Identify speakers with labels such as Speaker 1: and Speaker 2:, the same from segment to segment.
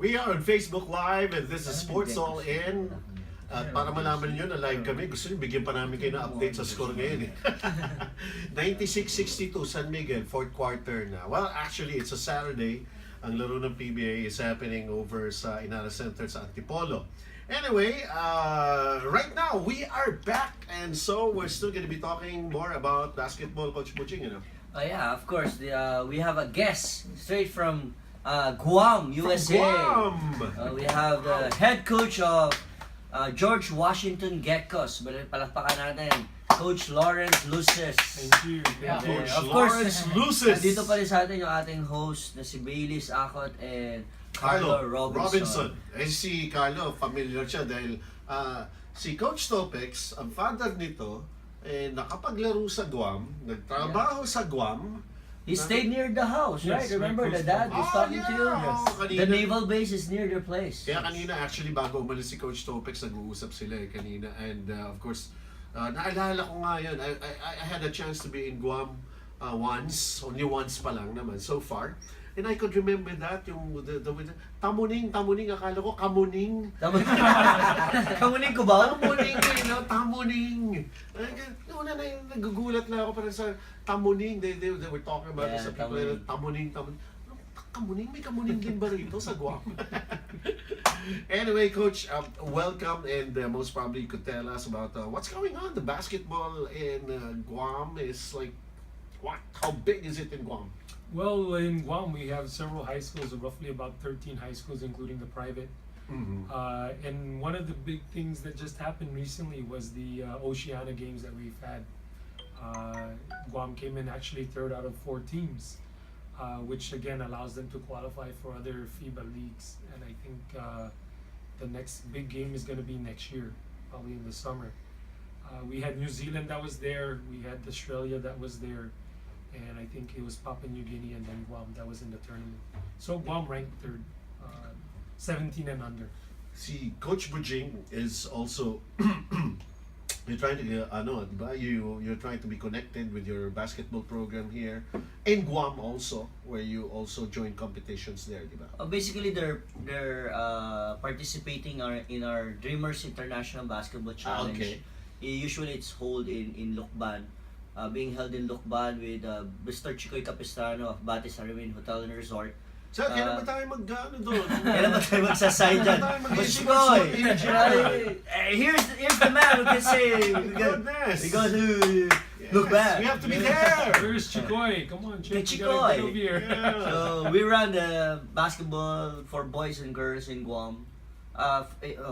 Speaker 1: We are on Facebook Live and this is Sports All In. At para malaman niyo na live kami, gusto niyo bigyan pa namin kayo ng update sa score ngayon eh. 96-62 San Miguel, fourth quarter na. Well, actually, it's a Saturday. Ang laro ng PBA is happening over sa Inara Center sa Antipolo. Anyway, right now, we are back and so we're still going to be talking more about basketball, Coach Butching, you know.
Speaker 2: Yeah, of course. We have a guest straight from Guam, USA.
Speaker 1: Guam!
Speaker 2: We have the head coach of George Washington Geckos. Palakpakan natin, Coach Lawrence Luces.
Speaker 3: Thank you.
Speaker 2: Yeah.
Speaker 1: Coach
Speaker 2: Of course,
Speaker 1: Lawrence Luces.
Speaker 2: dito pa rin sa atin yung ating host na si Baileys Akot and Carlo Robinson.
Speaker 1: Si Carlo, familiar siya dahil si Coach Topex, ang father nito, nakapaglaro sa Guam, nagtrabaho sa Guam.
Speaker 2: He stayed near the house,
Speaker 3: Yes,
Speaker 2: right? Remember the dad was talking to you?
Speaker 1: Kanina,
Speaker 2: The naval base is near their place.
Speaker 1: Kaya kanina actually bago umalis si Coach Topex, nag-uusap sila kanina and of course, naalala ko nga yun, I had a chance to be in Guam only once pa lang naman so far. And I could remember that, yung tamuning, akala ko kamuning.
Speaker 2: Kamunin ko ba?
Speaker 1: Tamuning, tamuning. Una na yung nagugulat na ako parang sa tamuning. They were talking about this sa people. Tamuning. Kamuning? May kamuning din ba rito sa Guam? Anyway, Coach, welcome and most probably you could tell us about what's going on. The basketball in Guam is like, what? How big is it in Guam?
Speaker 3: Well, in Guam, we have several high schools, roughly about 13 high schools, including the private.
Speaker 1: Mm-hmm.
Speaker 3: And one of the big things that just happened recently was the Oceania games that we've had. Guam came in actually third out of 4 teams, which again allows them to qualify for other FIBA leagues. And I think the next big game is going to be next year, probably in the summer. We had New Zealand that was there, we had Australia that was there, and I think it was Papua New Guinea and then Guam that was in the tournament. So Guam ranked third, 17 and under.
Speaker 1: Si Coach Bujing is also you're trying to diba? You're trying to be connected with your basketball program here in Guam also, where you also join competitions there, diba?
Speaker 2: Basically, they're participating in our Dreamers International Basketball Challenge.
Speaker 1: Okay.
Speaker 2: Usually, it's held in Lucban. Being held in Lucban with Mr. Chicoy Capistrano of Batis Aramin Hotel and Resort.
Speaker 1: So, kailan ba tayo doon?
Speaker 2: Kailan ba tayo magsasay dyan? Chicoy! Here's the man who can say we got to look back.
Speaker 1: We have to be there!
Speaker 3: Where's Chicoy? Come on, Chicoy.
Speaker 2: Chicoy.
Speaker 3: Get over here.
Speaker 2: So, we run the basketball for boys and girls in Guam.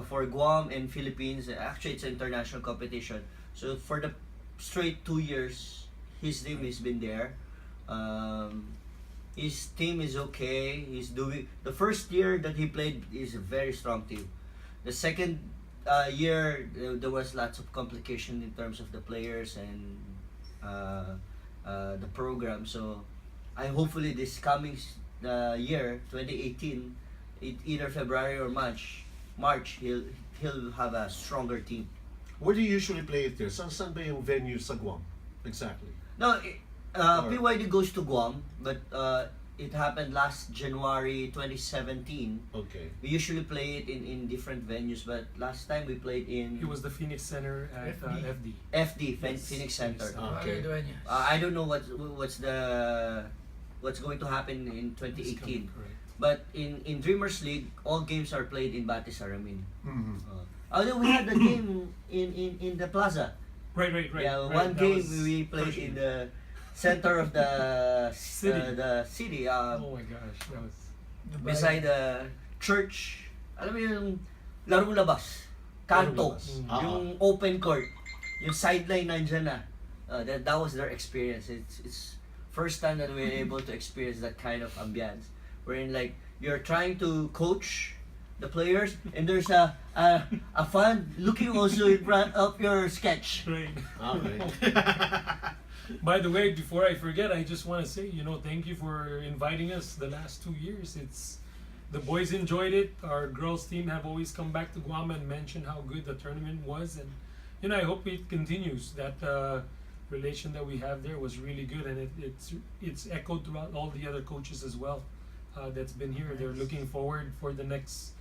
Speaker 2: For Guam and Philippines, actually it's an international competition. So, for the straight 2 years, his team has been there. His team is okay. He's doing the first year that he played is a very strong team. The second year there was lots of complication in terms of the players and the program. So I hopefully this coming year 2018, either February or March he'll have a stronger team.
Speaker 1: Where do you usually play it there? Saan ba yung venue sa Guam? Exactly.
Speaker 2: No, PYD goes to Guam, but it happened last January 2017.
Speaker 1: Okay.
Speaker 2: We usually play it in different venues, but last time we played in
Speaker 3: It was the Phoenix Center at FD.
Speaker 2: Phoenix Center.
Speaker 1: Okay.
Speaker 2: I don't know what's going to happen in 2018.
Speaker 3: Correct.
Speaker 2: But in Dreamers League, all games are played in Batis Aramin.
Speaker 1: Mm-hmm.
Speaker 2: Although we had the game in the plaza.
Speaker 3: Right.
Speaker 2: Yeah,
Speaker 3: right.
Speaker 2: one
Speaker 3: That
Speaker 2: game
Speaker 3: was
Speaker 2: we played
Speaker 3: crucial.
Speaker 2: in the center of the
Speaker 3: Oh
Speaker 2: city.
Speaker 3: my gosh, that was
Speaker 2: Beside the church. Alam mo yung larong labas, kanto,
Speaker 1: Larong labas.
Speaker 2: yung open court, yung sideline nandyan na. That was their experience. It's first time that we were able to experience that kind of ambience, wherein like you're trying to coach the players and there's a fan looking also in front of your sketch.
Speaker 3: right.
Speaker 1: Okay.
Speaker 3: By the way, before I forget, I just want to say, thank you for inviting us the last 2 years. The boys enjoyed it. Our girls team have always come back to Guam and mentioned how good the tournament was, and I hope it continues. That relation that we have there was really good, and it's echoed throughout all the other coaches as well. that's been here. They're looking forward for the next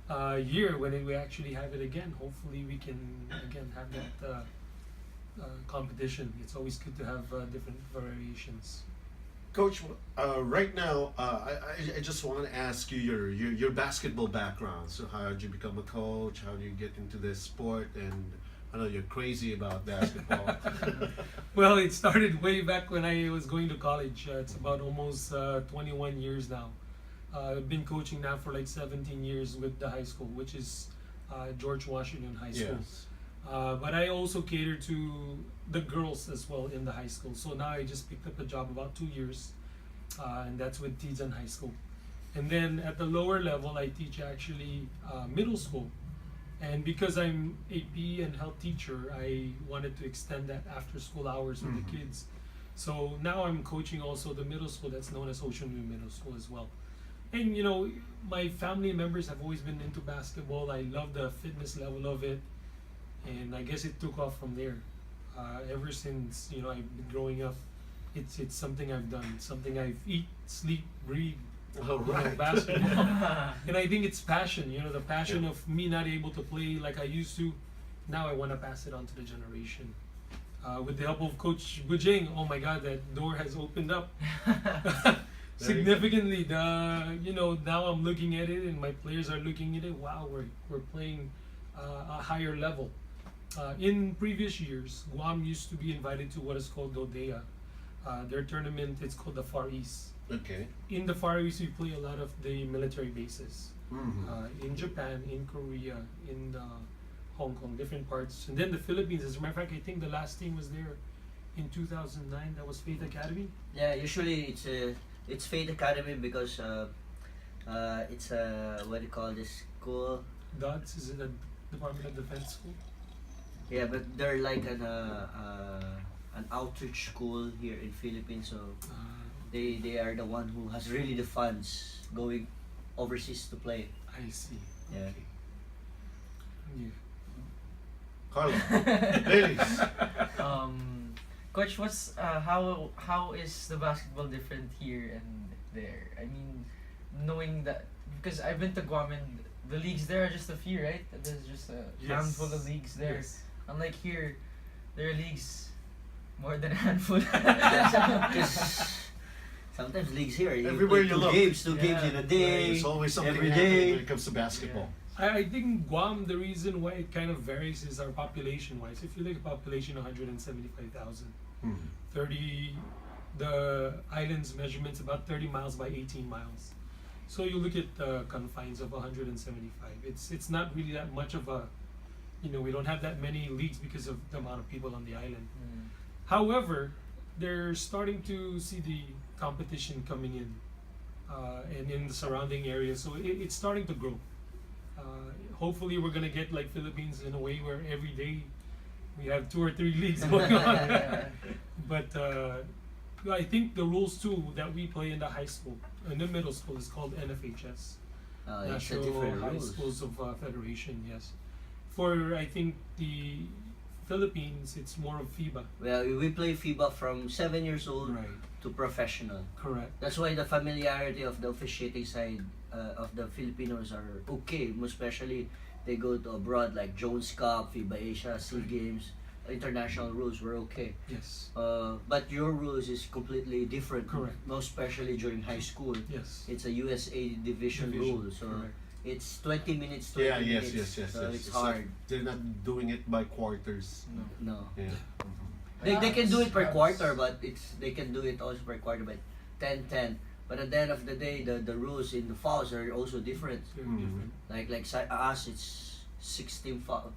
Speaker 3: year when we actually have it again. Hopefully, we can again have that competition. It's always good to have different variations.
Speaker 1: Coach, right now, I just want to ask you your basketball background. So how did you become a coach? How did you get into this sport? And I know you're crazy about basketball.
Speaker 3: Well, it started way back when I was going to college. It's about almost 21 years now. I've been coaching now for like 17 years with the high school, which is George Washington High School.
Speaker 1: Yes.
Speaker 3: But I also cater to the girls as well in the high school. So now I just picked up a job about 2 years, and that's with Tizan High School. And then at the lower level, I teach actually middle school. And because I'm a PE and health teacher, I wanted to extend that after school hours with the kids. So now I'm coaching also the middle school that's known as Ocean View Middle School as well. And you know, my family members have always been into basketball. I love the fitness level of it. And I guess it took off from there. Ever since, you know, I've been growing up, it's something I've done, something I've eat, sleep, breathe.
Speaker 1: All right.
Speaker 3: Basketball. And I think it's passion, you know, the passion of me not able to play like I used to. Now I want to pass it on to the generation. With the help of Coach Bujing, oh my God, that door has opened up significantly. You know, now I'm looking at it and my players are looking at it. Wow, we're playing a higher level. In previous years, Guam used to be invited to what is called Dodea. Their tournament, it's called the Far East.
Speaker 1: Okay.
Speaker 3: In the Far East, we play a lot of the military bases.
Speaker 1: Mm-hmm.
Speaker 3: In Japan, in Korea, in Hong Kong, different parts. And then the Philippines, as a matter of fact, I think the last team was there in 2009. That was Faith Academy.
Speaker 2: Yeah, usually it's Fate Academy because it's a what do you call this school?
Speaker 3: DOTS, is it the Department of Defense school?
Speaker 2: Yeah, but they're like an outreach school here in Philippines, so they are the one who has really the funds going overseas to play.
Speaker 3: I see.
Speaker 2: Yeah.
Speaker 3: Okay. Yeah.
Speaker 1: Carlo, ladies.
Speaker 4: Coach, what's how is the basketball different here and there? I mean, knowing that because I've been to Guam and the leagues there are just a few, right? There's just a handful of leagues there.
Speaker 3: Yes.
Speaker 4: Unlike here, there are leagues more than a handful.
Speaker 2: Just sometimes leagues here, you
Speaker 1: Everywhere
Speaker 2: play
Speaker 1: you look.
Speaker 2: two games in a day.
Speaker 1: There's always something
Speaker 2: every
Speaker 1: happening
Speaker 2: day.
Speaker 1: when it comes to basketball.
Speaker 3: I think Guam, the reason why it kind of varies is our population-wise. If you look at population, 175,000. 30, the island's measurement's about 30 miles by 18 miles. So you look at the confines of 175. It's not really that much of a, you know, we don't have that many leagues because of the amount of people on the island. However, they're starting to see the competition coming in and in the surrounding areas. So it's starting to grow. Hopefully we're going to get like Philippines in a way where every day we have 2 or 3 leagues going on. But I think the rules too that we play in the high school, in the middle school, is called NFHS.
Speaker 2: It's a
Speaker 3: National
Speaker 2: different
Speaker 3: High
Speaker 2: rules.
Speaker 3: Schools of Federation, yes. For, I think, the Philippines, it's more of FIBA.
Speaker 2: Well, we play FIBA from 7 years old
Speaker 3: Right.
Speaker 2: to professional.
Speaker 3: Correct.
Speaker 2: That's why the familiarity of the officiating side of the Filipinos are okay, most especially they go to abroad like Jones Cup, FIBA Asia, SEA Games, international rules were okay.
Speaker 3: Yes.
Speaker 2: But your rules is completely different.
Speaker 3: Correct.
Speaker 2: Most especially during high school.
Speaker 3: Yes.
Speaker 2: It's a USA division rule, so
Speaker 3: Correct.
Speaker 2: it's 20 minutes, 20
Speaker 1: Yeah,
Speaker 2: minutes.
Speaker 1: yes.
Speaker 2: So it's
Speaker 1: like
Speaker 2: hard.
Speaker 1: they're not doing it by quarters.
Speaker 2: No.
Speaker 1: Yeah.
Speaker 2: They can do it per
Speaker 4: Yes.
Speaker 2: quarter, but they can do it also per quarter, but 10-10. But at the end of the day, the rules in the fouls are also different.
Speaker 3: Very
Speaker 1: Mhm.
Speaker 3: different.
Speaker 2: Like us, it's 16 foul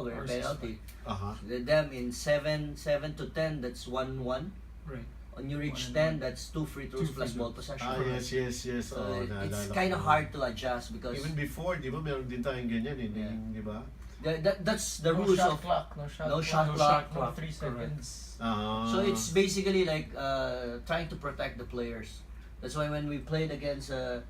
Speaker 2: or
Speaker 3: Ours is
Speaker 2: penalty.
Speaker 1: Uh-huh.
Speaker 2: Them in 7 to 10, that's 1-1.
Speaker 3: Right.
Speaker 2: When you reach
Speaker 4: 1-1.
Speaker 2: 10, that's 2 free throws
Speaker 3: Two
Speaker 2: plus
Speaker 3: free
Speaker 2: ball
Speaker 3: throws.
Speaker 2: possession.
Speaker 1: Ah, yes.
Speaker 2: So
Speaker 1: Oh,
Speaker 2: it's
Speaker 1: naalala
Speaker 2: kind
Speaker 1: ko.
Speaker 2: of hard to adjust because
Speaker 1: Even before, di ba, meron din tayong ganyan,
Speaker 2: Yeah.
Speaker 1: di ba?
Speaker 2: that's the
Speaker 4: No
Speaker 2: rules
Speaker 4: shot
Speaker 2: of.
Speaker 4: clock, no shot
Speaker 2: no
Speaker 4: clock,
Speaker 2: shot
Speaker 4: no
Speaker 2: clock,
Speaker 4: no
Speaker 3: correct.
Speaker 4: 3 seconds.
Speaker 2: So it's basically like trying to protect the players. That's why when we played against the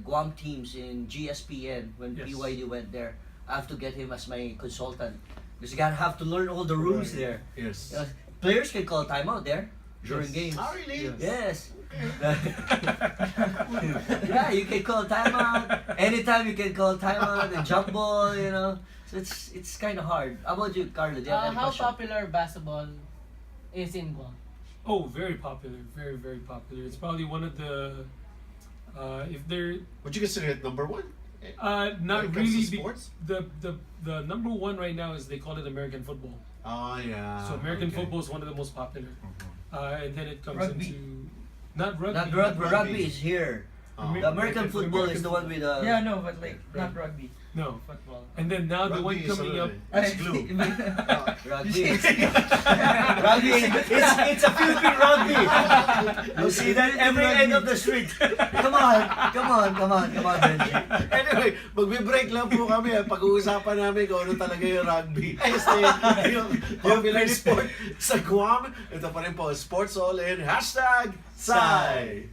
Speaker 2: Guam teams in GSPN when
Speaker 3: Yes.
Speaker 2: PYD went there, I have to get him as my consultant because you gotta have to learn all the rules
Speaker 1: Right.
Speaker 2: there.
Speaker 1: Yes.
Speaker 2: Players can call timeout there. during
Speaker 3: Yes.
Speaker 2: games.
Speaker 1: Oh, really?
Speaker 3: Yes.
Speaker 2: Yes. Yeah, you can call timeout. Anytime you can call timeout and jump ball, you know. So it's kind of hard. How about you, Carlo? Do you have any
Speaker 5: How
Speaker 2: question?
Speaker 5: popular basketball is in Guam?
Speaker 3: Oh, very popular. Very, very popular. It's probably one of the, if they're,
Speaker 1: Would you consider it number one? When
Speaker 3: not
Speaker 1: it comes
Speaker 3: really,
Speaker 1: to sports?
Speaker 3: the number one right now is they call it American football.
Speaker 1: Oh, yeah.
Speaker 3: So American
Speaker 1: okay.
Speaker 3: football is one of the most popular. And then it comes
Speaker 4: Rugby.
Speaker 3: into, not rugby.
Speaker 2: Not rugby.
Speaker 1: Rugby.
Speaker 2: Rugby is here.
Speaker 1: Oh.
Speaker 2: The American football is the one with the.
Speaker 4: Yeah, no, but like not rugby,
Speaker 3: No.
Speaker 4: football.
Speaker 3: And then now the one
Speaker 1: Rugby is
Speaker 3: coming
Speaker 1: ano
Speaker 3: up,
Speaker 1: eh. It's glue.
Speaker 2: Rugby. Rugby. It's a Philippine rugby. You see that every end of the street. Come on, Benji.
Speaker 1: Anyway, magbe-break lang po kami. Pag-uusapan namin kung ano talaga yung rugby. Kasi yung popular sport sa Guam. Ito pa rin po, Sports All In. #Sai!